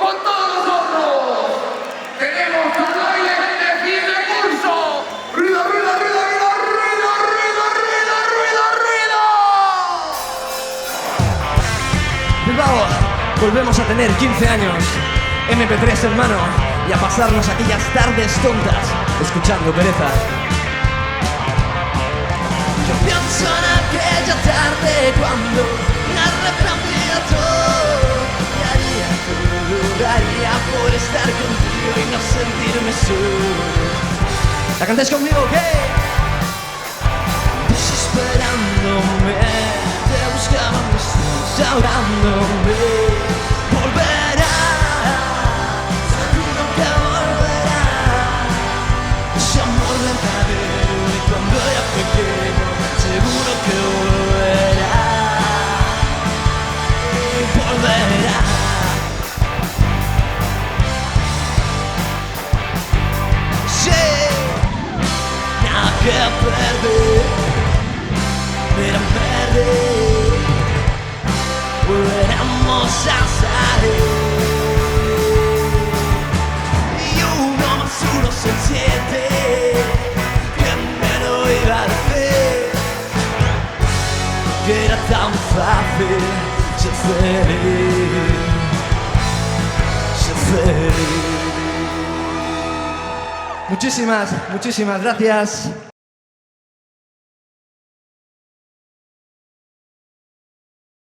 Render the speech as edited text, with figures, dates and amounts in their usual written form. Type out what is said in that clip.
con todos nosotros tenemos al baile de fin de curso. ¡Ruido, ruido, ruido, ruido, ruido, ruido, ruido, ruido, ruido! Bilbao, volvemos a tener 15 años. MP3, hermano, y a pasarnos aquellas tardes tontas escuchando pereza. Yo pienso en aquella tarde cuando me arrepentía todo. Daría por estar contigo y no sentirme solo. ¿La cantáis conmigo o qué? Desesperándome, te buscaba, me estás ahogándome. Volverás, seguro que volverás. Ese amor verdadero de cuando era pequeño, seguro que volverás. Volverás. Nada que perder, pero perder, volveremos a salir. Y uno más uno son 7, ¿quién me lo iba a decir? Que era tan fácil ser feliz, ser feliz. Muchísimas gracias.